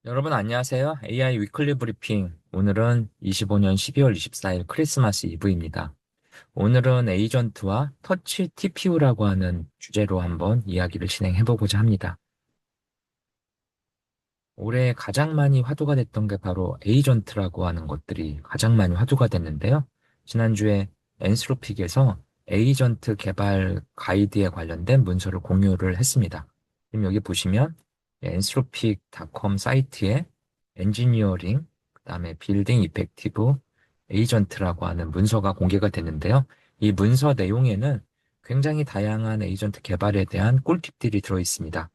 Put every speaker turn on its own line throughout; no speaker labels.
여러분 안녕하세요. AI 위클리 브리핑. 오늘은 25년 12월 24일 크리스마스 이브입니다. 오늘은 에이전트와 터치 TPU라고 하는 주제로 한번 이야기를 진행해보고자 합니다. 올해 가장 많이 화두가 됐던 게 바로 에이전트라고 하는 것들이 가장 많이 화두가 됐는데요. 지난주에 엔스로픽에서 에이전트 개발 가이드에 관련된 문서를 공유를 했습니다. 지금 여기 보시면 엔스로픽닷컴 사이트에 엔지니어링, 그다음에 빌딩 이펙티브 에이전트라고 하는 문서가 공개가 됐는데요. 이 문서 내용에는 굉장히 다양한 에이전트 개발에 대한 꿀팁들이 들어 있습니다.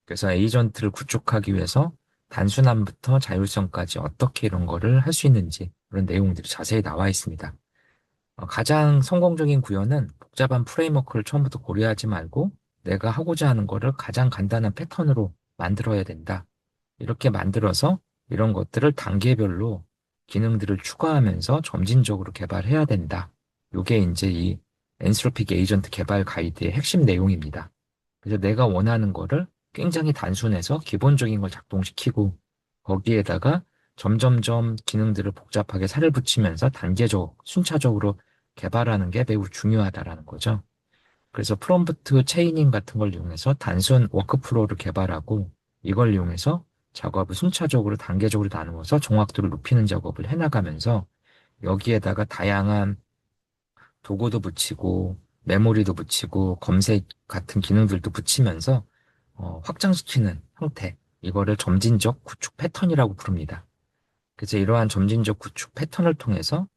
그래서 에이전트를 구축하기 위해서 단순함부터 자율성까지 어떻게 이런 거를 할 수 있는지 그런 내용들이 자세히 나와 있습니다. 가장 성공적인 구현은 복잡한 프레임워크를 처음부터 고려하지 말고 내가 하고자 하는 거를 가장 간단한 패턴으로 만들어야 된다. 이렇게 만들어서 이런 것들을 단계별로 기능들을 추가하면서 점진적으로 개발해야 된다. 이게 이제 이 엔스로픽 에이전트 개발 가이드의 핵심 내용입니다. 그래서 내가 원하는 거를 굉장히 단순해서 기본적인 걸 작동시키고 거기에다가 점점점 기능들을 복잡하게 살을 붙이면서 단계적, 순차적으로 개발하는 게 매우 중요하다라는 거죠. 그래서 프롬프트 체이닝 같은 걸 이용해서 단순 워크플로우를 개발하고 이걸 이용해서 작업을 순차적으로 단계적으로 나누어서 정확도를 높이는 작업을 해나가면서 여기에다가 다양한 도구도 붙이고 메모리도 붙이고 검색 같은 기능들도 붙이면서 확장시키는 형태, 이거를 점진적 구축 패턴이라고 부릅니다. 그래서 이러한 점진적 구축 패턴을 통해서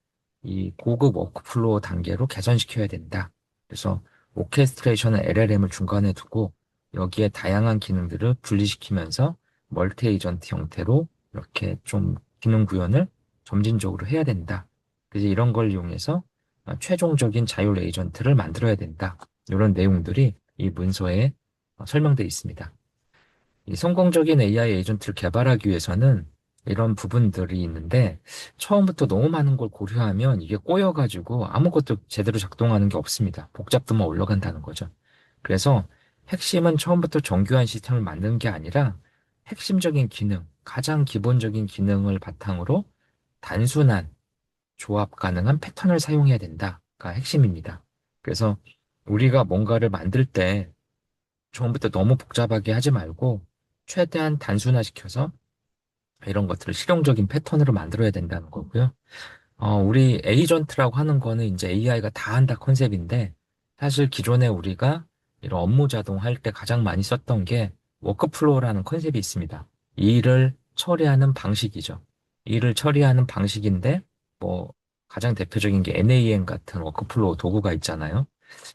이 고급 워크플로우 단계로 개선시켜야 된다. 그래서 오케스트레이션은 LLM을 중간에 두고 여기에 다양한 기능들을 분리시키면서 멀티 에이전트 형태로 이렇게 좀 기능 구현을 점진적으로 해야 된다. 그래서 이런 걸 이용해서 최종적인 자율 에이전트를 만들어야 된다. 이런 내용들이 이 문서에 설명되어 있습니다. 이 성공적인 AI 에이전트를 개발하기 위해서는 이런 부분들이 있는데 처음부터 너무 많은 걸 고려하면 이게 꼬여가지고 아무것도 제대로 작동하는 게 없습니다. 복잡도만 올라간다는 거죠. 그래서 핵심은 처음부터 정교한 시스템을 만드는 게 아니라 핵심적인 기능, 가장 기본적인 기능을 바탕으로 단순한 조합 가능한 패턴을 사용해야 된다가 핵심입니다. 그래서 우리가 뭔가를 만들 때 처음부터 너무 복잡하게 하지 말고 최대한 단순화시켜서 이런 것들을 실용적인 패턴으로 만들어야 된다는 거고요. 우리 에이전트라고 하는 거는 이제 AI가 다 한다 컨셉인데 사실 기존에 우리가 이런 업무 자동할 때 가장 많이 썼던 게 워크플로우라는 컨셉이 있습니다. 이 일을 처리하는 방식이죠. 이 일을 처리하는 방식인데 뭐 가장 대표적인 게 NAN 같은 워크플로우 도구가 있잖아요.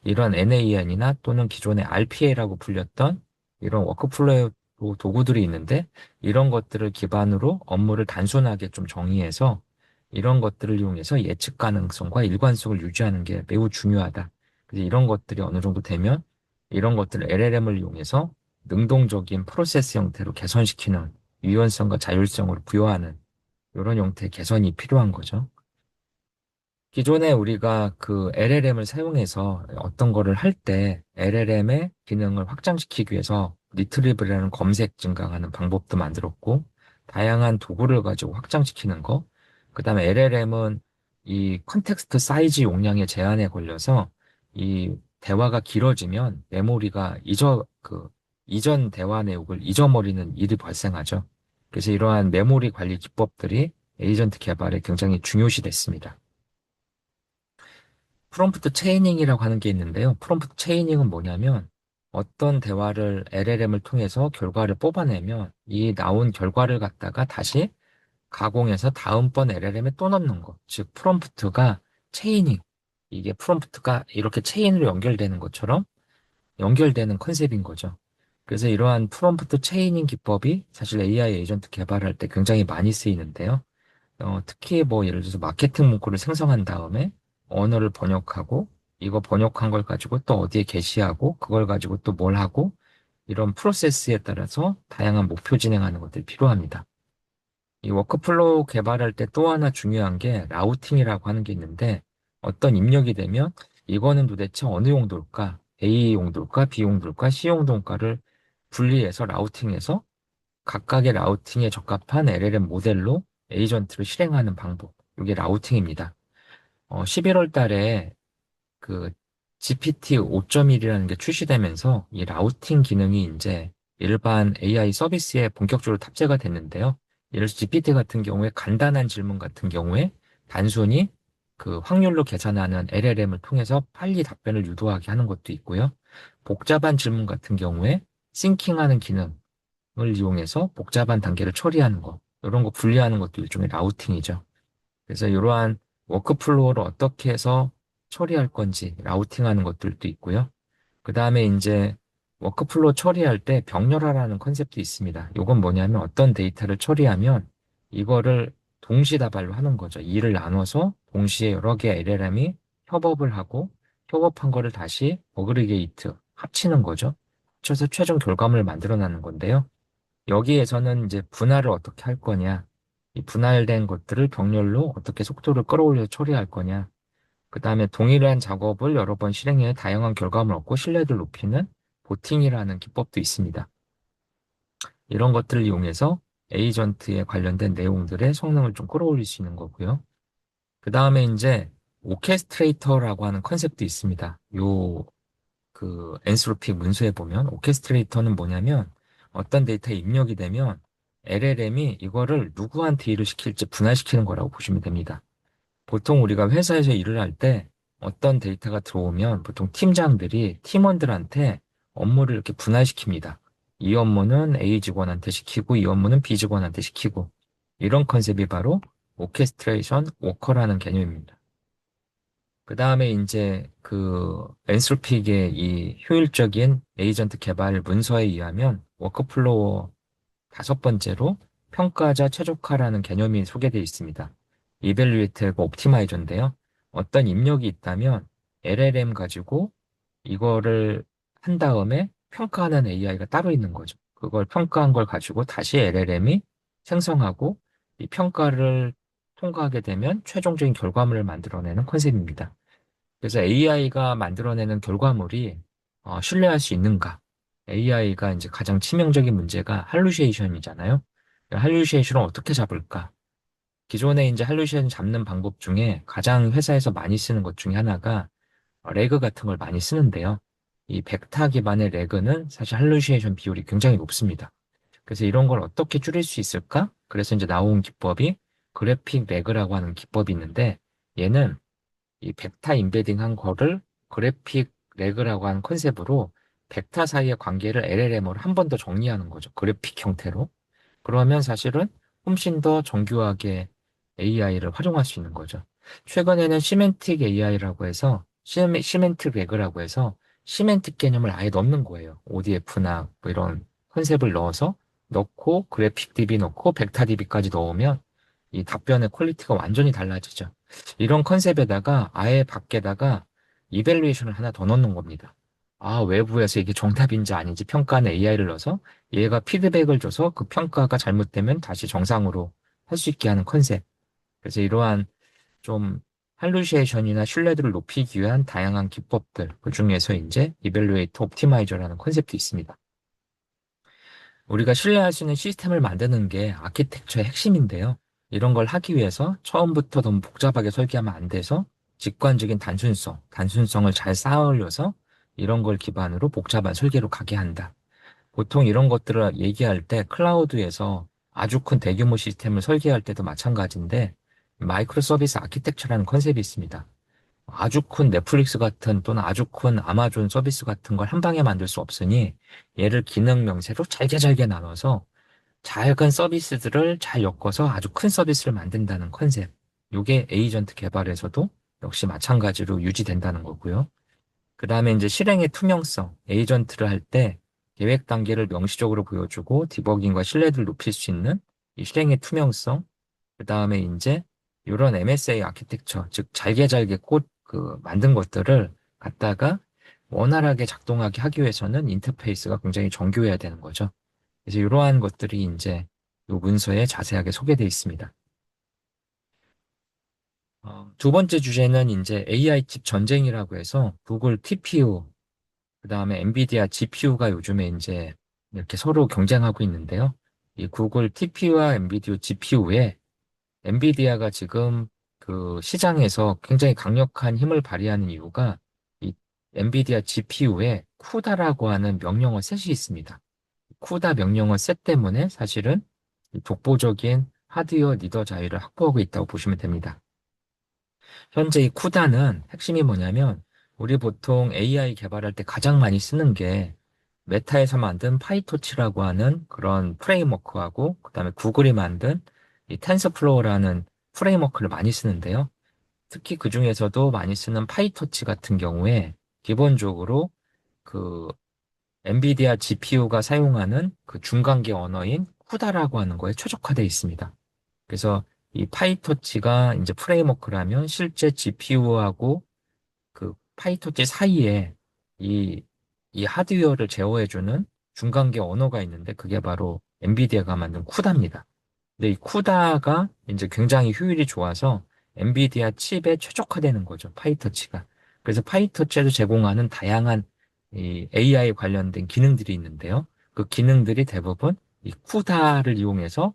이런 NAN이나 또는 기존의 RPA라고 불렸던 이런 워크플로우 도구들이 있는데 이런 것들을 기반으로 업무를 단순하게 좀 정의해서 이런 것들을 이용해서 예측 가능성과 일관성을 유지하는 게 매우 중요하다. 그래서 이런 것들이 어느 정도 되면 이런 것들을 LLM을 이용해서 능동적인 프로세스 형태로 개선시키는 유연성과 자율성을 부여하는 이런 형태의 개선이 필요한 거죠. 기존에 우리가 그 LLM을 사용해서 어떤 거를 할 때 LLM의 기능을 확장시키기 위해서 리트리브라는 검색 증강하는 방법도 만들었고, 다양한 도구를 가지고 확장시키는 거, 그 다음에 LLM은 이 컨텍스트 사이즈 용량의 제한에 걸려서 이 대화가 길어지면 메모리가 이전 대화 내용을 잊어버리는 일이 발생하죠. 그래서 이러한 메모리 관리 기법들이 에이전트 개발에 굉장히 중요시 됐습니다. 프롬프트 체이닝이라고 하는 게 있는데요. 프롬프트 체이닝은 뭐냐면 어떤 대화를 LLM을 통해서 결과를 뽑아내면 이 나온 결과를 갖다가 다시 가공해서 다음번 LLM에 또 넣는 것. 즉, 프롬프트가 체이닝. 이게 프롬프트가 이렇게 체인으로 연결되는 것처럼 연결되는 컨셉인 거죠. 그래서 이러한 프롬프트 체이닝 기법이 사실 AI 에이전트 개발할 때 굉장히 많이 쓰이는데요. 특히 뭐 예를 들어서 마케팅 문구를 생성한 다음에 언어를 번역하고 이거 번역한 걸 가지고 또 어디에 게시하고 그걸 가지고 또 뭘 하고 이런 프로세스에 따라서 다양한 목표 진행하는 것들이 필요합니다. 이 워크플로우 개발할 때 또 하나 중요한 게 라우팅이라고 하는 게 있는데 어떤 입력이 되면 이거는 도대체 어느 용도일까? A 용도일까? B 용도일까? C 용도일까를 분리해서 라우팅해서 각각의 라우팅에 적합한 LLM 모델로 에이전트를 실행하는 방법. 이게 라우팅입니다. 11월 달에 그 GPT 5.1이라는 게 출시되면서 이 라우팅 기능이 이제 일반 AI 서비스에 본격적으로 탑재가 됐는데요. 예를 들어 GPT 같은 경우에 간단한 질문 같은 경우에 단순히 그 확률로 계산하는 LLM을 통해서 빨리 답변을 유도하게 하는 것도 있고요. 복잡한 질문 같은 경우에 싱킹하는 기능을 이용해서 복잡한 단계를 처리하는 것, 이런 거 분리하는 것도 일종의 라우팅이죠. 그래서 이러한 워크플로우를 어떻게 해서 처리할 건지 라우팅하는 것들도 있고요. 그 다음에 이제 워크플로우 처리할 때 병렬화라는 컨셉도 있습니다. 이건 뭐냐면 어떤 데이터를 처리하면 이거를 동시다발로 하는 거죠. 일을 나눠서 동시에 여러 개의 LLM이 협업을 하고 협업한 거를 다시 어그리게이트 합치는 거죠. 합쳐서 최종 결과물을 만들어내는 건데요. 여기에서는 이제 분할을 어떻게 할 거냐, 이 분할된 것들을 병렬로 어떻게 속도를 끌어올려 처리할 거냐, 그 다음에 동일한 작업을 여러 번 실행해 다양한 결과물을 얻고 신뢰도를 높이는 보팅이라는 기법도 있습니다. 이런 것들을 이용해서 에이전트에 관련된 내용들의 성능을 좀 끌어올릴 수 있는 거고요. 그 다음에 이제 오케스트레이터라고 하는 컨셉도 있습니다. 그 엔스로피 문서에 보면 오케스트레이터는 뭐냐면 어떤 데이터에 입력이 되면 LLM이 이거를 누구한테 일을 시킬지 분할시키는 거라고 보시면 됩니다. 보통 우리가 회사에서 일을 할 때 어떤 데이터가 들어오면 보통 팀장들이 팀원들한테 업무를 이렇게 분할시킵니다. 이 업무는 A 직원한테 시키고 이 업무는 B 직원한테 시키고 이런 컨셉이 바로 오케스트레이션 워커라는 개념입니다. 그 다음에 이제 그 엔솔픽의 이 효율적인 에이전트 개발 문서에 의하면 워크플로우 다섯 번째로 평가자 최적화라는 개념이 소개되어 있습니다. 이벨리에이트가 옵티마이저인데요. 어떤 입력이 있다면 LLM 가지고 이거를 한 다음에 평가하는 AI가 따로 있는 거죠. 그걸 평가한 걸 가지고 다시 LLM이 생성하고 이 평가를 통과하게 되면 최종적인 결과물을 만들어내는 컨셉입니다. 그래서 AI가 만들어내는 결과물이 신뢰할 수 있는가? AI가 이제 가장 치명적인 문제가 할루시에이션이잖아요. 할루시에이션을 어떻게 잡을까? 기존에 이제 할루시에이션 잡는 방법 중에 가장 회사에서 많이 쓰는 것 중에 하나가 레그 같은 걸 많이 쓰는데요. 이 벡터 기반의 레그는 사실 할루시에이션 비율이 굉장히 높습니다. 그래서 이런 걸 어떻게 줄일 수 있을까? 그래서 이제 나온 기법이 그래픽 레그라고 하는 기법이 있는데 얘는 이 벡터 임베딩 한 거를 그래픽 레그라고 하는 컨셉으로 벡터 사이의 관계를 LLM으로 한 번 더 정리하는 거죠. 그래픽 형태로. 그러면 사실은 훨씬 더 정교하게 AI를 활용할 수 있는 거죠. 최근에는 시멘틱 AI라고 해서 시멘틱 레그라고 해서 시멘틱 개념을 아예 넣는 거예요. ODF나 뭐 이런 컨셉을 넣어서 넣고 그래픽 DB 넣고 벡터 DB까지 넣으면 이 답변의 퀄리티가 완전히 달라지죠. 이런 컨셉에다가 아예 밖에다가 이밸루에이션을 하나 더 넣는 겁니다. 외부에서 이게 정답인지 아닌지 평가하는 AI를 넣어서 얘가 피드백을 줘서 그 평가가 잘못되면 다시 정상으로 할 수 있게 하는 컨셉. 그래서 이러한 좀 할루시에이션이나 신뢰도를 높이기 위한 다양한 기법들, 그 중에서 이제 이밸루에이터 옵티마이저라는 컨셉도 있습니다. 우리가 신뢰할 수 있는 시스템을 만드는 게 아키텍처의 핵심인데요. 이런 걸 하기 위해서 처음부터 너무 복잡하게 설계하면 안 돼서 직관적인 단순성을 잘 쌓아올려서 이런 걸 기반으로 복잡한 설계로 가게 한다. 보통 이런 것들을 얘기할 때 클라우드에서 아주 큰 대규모 시스템을 설계할 때도 마찬가지인데 마이크로 서비스 아키텍처라는 컨셉이 있습니다. 아주 큰 넷플릭스 같은 또는 아주 큰 아마존 서비스 같은 걸 한 방에 만들 수 없으니 얘를 기능 명세로 잘게 잘게 나눠서 작은 서비스들을 잘 엮어서 아주 큰 서비스를 만든다는 컨셉. 이게 에이전트 개발에서도 역시 마찬가지로 유지된다는 거고요. 그 다음에 이제 실행의 투명성, 에이전트를 할 때 계획 단계를 명시적으로 보여주고 디버깅과 신뢰도를 높일 수 있는 이 실행의 투명성, 그 다음에 이제 이런 MSA 아키텍처, 즉 잘게 잘게 만든 것들을 갖다가 원활하게 작동하게 하기 위해서는 인터페이스가 굉장히 정교해야 되는 거죠. 그래서 이러한 것들이 이제 이 문서에 자세하게 소개되어 있습니다. 두 번째 주제는 이제 AI 칩 전쟁이라고 해서 구글 TPU, 그 다음에 엔비디아 GPU가 요즘에 이제 이렇게 서로 경쟁하고 있는데요. 이 구글 TPU와 엔비디아 GPU에 엔비디아가 지금 그 시장에서 굉장히 강력한 힘을 발휘하는 이유가 이 엔비디아 GPU에 쿠다라고 하는 명령어 셋이 있습니다. 쿠다 명령어 셋 때문에 사실은 이 독보적인 하드웨어 리더 자유를 확보하고 있다고 보시면 됩니다. 현재 이 쿠다는 핵심이 뭐냐면 우리 보통 AI 개발할 때 가장 많이 쓰는 게 메타에서 만든 파이토치라고 하는 그런 프레임워크하고 그다음에 구글이 만든 이 텐서플로우라는 프레임워크를 많이 쓰는데요. 특히 그 중에서도 많이 쓰는 파이토치 같은 경우에 기본적으로 그 엔비디아 GPU가 사용하는 그 중간계 언어인 쿠다라고 하는 거에 최적화되어 있습니다. 그래서 이 파이토치가 이제 프레임워크라면 실제 GPU하고 그 파이토치 사이에 이, 이 하드웨어를 제어해주는 중간계 언어가 있는데 그게 바로 엔비디아가 만든 쿠다입니다. 근데 이 쿠다가 이제 굉장히 효율이 좋아서 엔비디아 칩에 최적화되는 거죠. 파이터치가. 그래서 파이터치에서 제공하는 다양한 이 AI 관련된 기능들이 있는데요. 그 기능들이 대부분 이 쿠다를 이용해서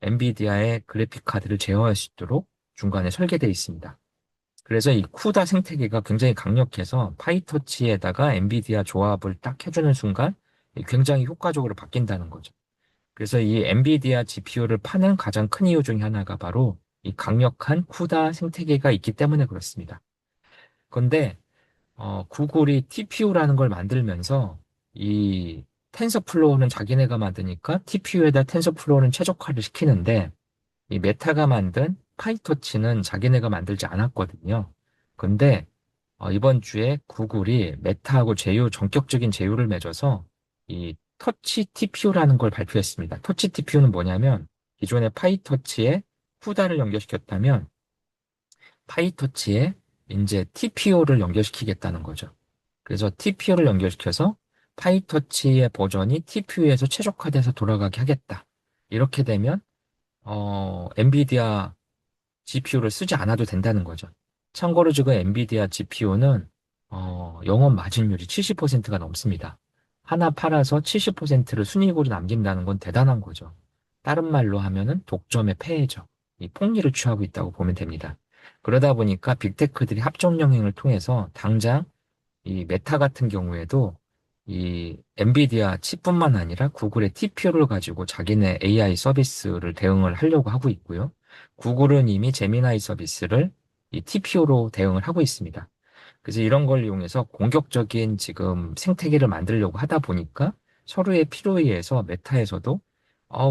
엔비디아의 그래픽 카드를 제어할 수 있도록 중간에 설계되어 있습니다. 그래서 이 쿠다 생태계가 굉장히 강력해서 파이터치에다가 엔비디아 조합을 딱 해주는 순간 굉장히 효과적으로 바뀐다는 거죠. 그래서 이 엔비디아 GPU를 파는 가장 큰 이유 중에 하나가 바로 이 강력한 쿠다 생태계가 있기 때문에 그렇습니다. 그런데 구글이 TPU라는 걸 만들면서 이 텐서플로우는 자기네가 만드니까 TPU에다 텐서플로우는 최적화를 시키는데 이 메타가 만든 파이토치는 자기네가 만들지 않았거든요. 근데 이번 주에 구글이 메타하고 제휴, 전격적인 제휴를 맺어서 이 터치 TPU라는 걸 발표했습니다. 터치 TPU는 뭐냐면 기존의 파이터치에 후다를 연결시켰다면 파이터치에 이제 TPU를 연결시키겠다는 거죠. 그래서 TPU를 연결시켜서 파이터치의 버전이 TPU에서 최적화돼서 돌아가게 하겠다. 이렇게 되면 엔비디아 GPU를 쓰지 않아도 된다는 거죠. 참고로 지금 엔비디아 GPU는 영업 마진율이 70%가 넘습니다. 하나 팔아서 70%를 순이익으로 남긴다는 건 대단한 거죠. 다른 말로 하면은 독점의 폐해죠. 이 폭리를 취하고 있다고 보면 됩니다. 그러다 보니까 빅테크들이 합종 영행을 통해서 당장 이 메타 같은 경우에도 이 엔비디아 칩뿐만 아니라 구글의 TPU를 가지고 자기네 AI 서비스를 대응을 하려고 하고 있고요. 구글은 이미 제미나이 서비스를 이 TPU로 대응을 하고 있습니다. 그래서 이런 걸 이용해서 공격적인 지금 생태계를 만들려고 하다 보니까 서로의 필요에 의해서 메타에서도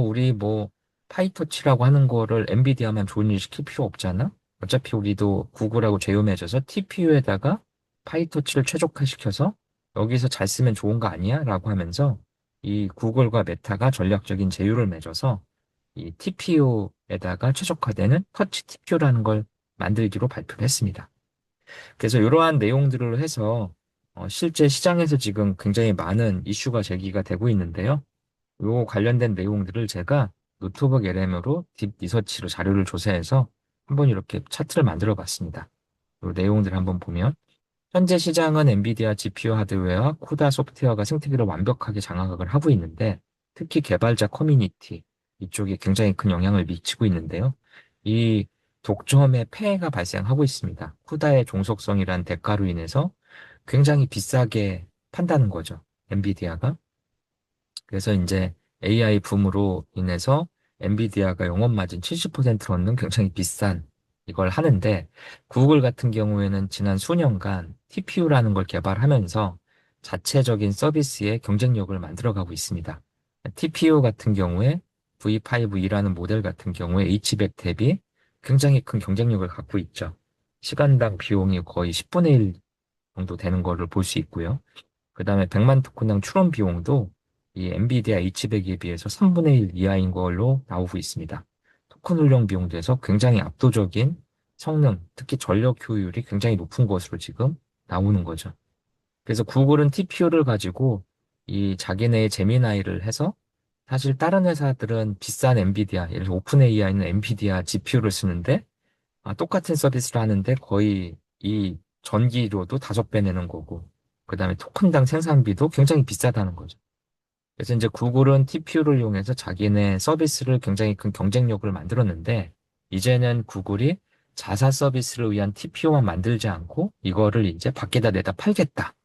우리 뭐 파이터치라고 하는 거를 엔비디아만 좋은 일 시킬 필요 없잖아. 어차피 우리도 구글하고 제휴 맺어서 TPU에다가 파이터치를 최적화시켜서 여기서 잘 쓰면 좋은 거 아니야? 라고 하면서 이 구글과 메타가 전략적인 제휴를 맺어서 이 TPU에다가 최적화되는 터치 TPU라는 걸 만들기로 발표를 했습니다. 그래서 이러한 내용들을 해서 실제 시장에서 지금 굉장히 많은 이슈가 제기가 되고 있는데요. 요 관련된 내용들을 제가 노트북 LM으로 딥 리서치로 자료를 조사해서 한번 이렇게 차트를 만들어 봤습니다. 요 내용들을 한번 보면 현재 시장은 엔비디아 GPU 하드웨어와 쿠다 소프트웨어가 생태계를 완벽하게 장악을 하고 있는데 특히 개발자 커뮤니티 이쪽에 굉장히 큰 영향을 미치고 있는데요. 이 독점의 폐해가 발생하고 있습니다. 쿠다의 종속성이란 대가로 인해서 굉장히 비싸게 판다는 거죠. 엔비디아가. 그래서 이제 AI 붐으로 인해서 엔비디아가 영업 마진 70%를 얻는 굉장히 비싼 이걸 하는데 구글 같은 경우에는 지난 수년간 TPU라는 걸 개발하면서 자체적인 서비스의 경쟁력을 만들어가고 있습니다. TPU 같은 경우에 V5E라는 모델 같은 경우에 H백 대비 굉장히 큰 경쟁력을 갖고 있죠. 시간당 비용이 거의 10분의 1 정도 되는 거를 볼 수 있고요. 그 다음에 100만 토큰당 추론 비용도 이 엔비디아 H100에 비해서 3분의 1 이하인 걸로 나오고 있습니다. 토큰 운영 비용에서 굉장히 압도적인 성능, 특히 전력 효율이 굉장히 높은 것으로 지금 나오는 거죠. 그래서 구글은 TPU를 가지고 이 자기네의 제미나이를 해서 사실 다른 회사들은 비싼 엔비디아, 예를 들어 오픈 AI는 엔비디아 GPU를 쓰는데 똑같은 서비스를 하는데 거의 이 전기료도 5배 내는 거고, 그 다음에 토큰당 생산비도 굉장히 비싸다는 거죠. 그래서 이제 구글은 TPU를 이용해서 자기네 서비스를 굉장히 큰 경쟁력을 만들었는데, 이제는 구글이 자사 서비스를 위한 TPU만 만들지 않고 이거를 이제 밖에다 내다 팔겠다.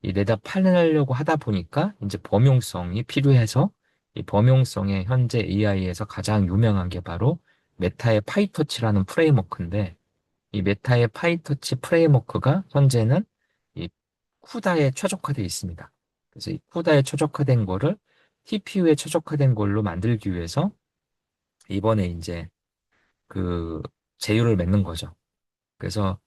이 내다 팔려고 하다 보니까 이제 범용성이 필요해서, 이 범용성에 현재 AI에서 가장 유명한 게 바로 메타의 파이터치라는 프레임워크인데, 이 메타의 파이터치 프레임워크가 현재는 이 쿠다에 최적화되어 있습니다. 그래서 이 쿠다에 최적화된 거를 TPU에 최적화된 걸로 만들기 위해서 이번에 이제 그 제휴를 맺는 거죠. 그래서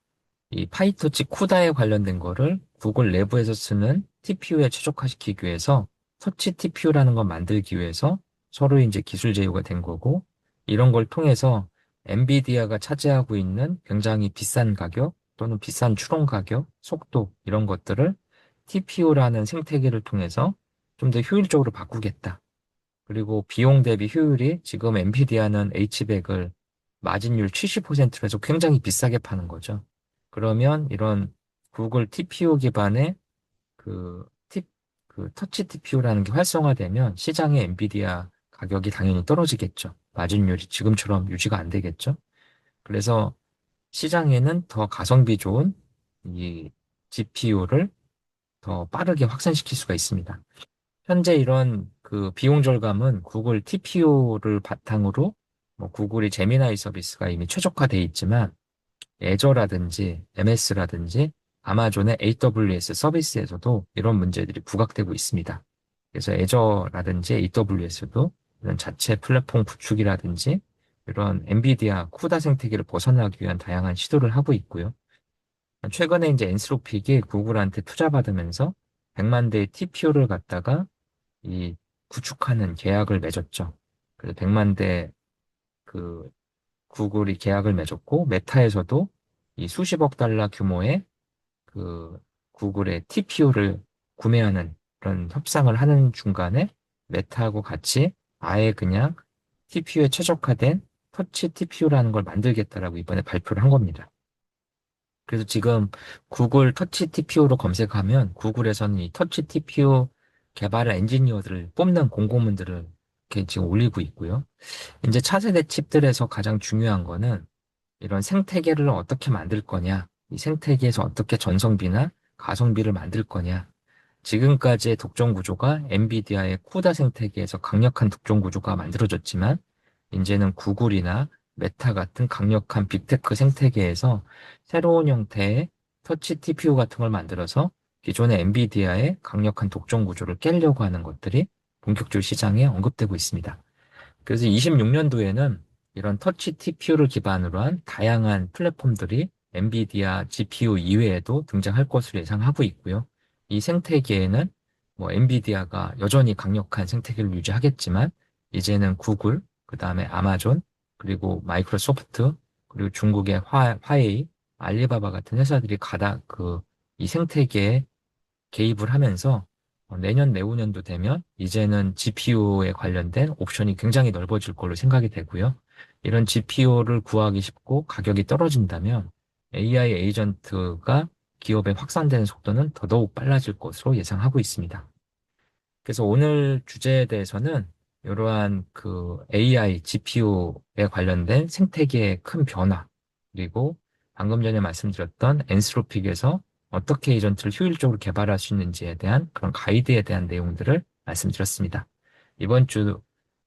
이 파이터치 쿠다에 관련된 거를 구글 내부에서 쓰는 TPU에 최적화시키기 위해서 터치 TPU라는 걸 만들기 위해서 서로 이제 기술 제휴가 된 거고, 이런 걸 통해서 엔비디아가 차지하고 있는 굉장히 비싼 가격 또는 비싼 추론 가격, 속도 이런 것들을 TPU라는 생태계를 통해서 좀 더 효율적으로 바꾸겠다. 그리고 비용 대비 효율이 지금 엔비디아는 H백을 마진율 70%로 해서 굉장히 비싸게 파는 거죠. 그러면 이런 구글 TPU 기반의 그, 그 터치 TPU라는 게 활성화되면 시장의 엔비디아 가격이 당연히 떨어지겠죠. 마진율이 지금처럼 유지가 안 되겠죠. 그래서 시장에는 더 가성비 좋은 이 GPU를 더 빠르게 확산시킬 수가 있습니다. 현재 이런 그 비용 절감은 구글 TPU를 바탕으로 뭐 구글이 제미나이 서비스가 이미 최적화되어 있지만, 애저라든지 MS라든지 아마존의 AWS 서비스에서도 이런 문제들이 부각되고 있습니다. 그래서 애저라든지 AWS도 이런 자체 플랫폼 구축이라든지 이런 엔비디아 쿠다 생태계를 벗어나기 위한 다양한 시도를 하고 있고요. 최근에 이제 엔스로픽이 구글한테 투자받으면서 100만 대의 TPU를 갖다가 이 구축하는 계약을 맺었죠. 그래서 100만 대 그 구글이 계약을 맺었고, 메타에서도 이 수십억 달러 규모의 그 구글의 TPU를 구매하는 그런 협상을 하는 중간에 메타하고 같이 아예 그냥 TPU에 최적화된 터치 TPU라는 걸 만들겠다라고 이번에 발표를 한 겁니다. 그래서 지금 구글 터치 TPU로 검색하면 구글에서는 이 터치 TPU 개발 엔지니어들을 뽑는 공고문들을 이렇게 지금 올리고 있고요. 이제 차세대 칩들에서 가장 중요한 거는 이런 생태계를 어떻게 만들 거냐, 이 생태계에서 어떻게 전성비나 가성비를 만들 거냐. 지금까지의 독점 구조가 엔비디아의 쿠다 생태계에서 강력한 독점 구조가 만들어졌지만, 이제는 구글이나 메타 같은 강력한 빅테크 생태계에서 새로운 형태의 터치 TPU 같은 걸 만들어서 기존의 엔비디아의 강력한 독점 구조를 깨려고 하는 것들이 본격적으로 시장에 언급되고 있습니다. 그래서 26년도에는 이런 터치 TPU를 기반으로 한 다양한 플랫폼들이 엔비디아 GPU 이외에도 등장할 것으로 예상하고 있고요. 이 생태계에는 뭐 엔비디아가 여전히 강력한 생태계를 유지하겠지만, 이제는 구글, 그 다음에 아마존, 그리고 마이크로소프트, 그리고 중국의 화웨이, 알리바바 같은 회사들이 이 생태계에 개입을 하면서 내년, 내후년도 되면 이제는 GPU에 관련된 옵션이 굉장히 넓어질 걸로 생각이 되고요. 이런 GPU를 구하기 쉽고 가격이 떨어진다면 AI 에이전트가 기업에 확산되는 속도는 더더욱 빨라질 것으로 예상하고 있습니다. 그래서 오늘 주제에 대해서는 이러한 그 AI GPU에 관련된 생태계의 큰 변화, 그리고 방금 전에 말씀드렸던 엔스로픽에서 어떻게 에이전트를 효율적으로 개발할 수 있는지에 대한 그런 가이드에 대한 내용들을 말씀드렸습니다. 이번 주,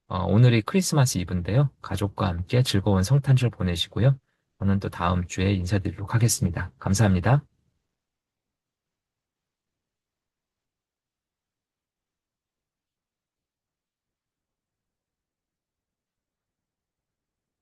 오늘이 크리스마스 이브인데요. 가족과 함께 즐거운 성탄절 보내시고요. 저는 또 다음 주에 인사드리도록 하겠습니다. 감사합니다.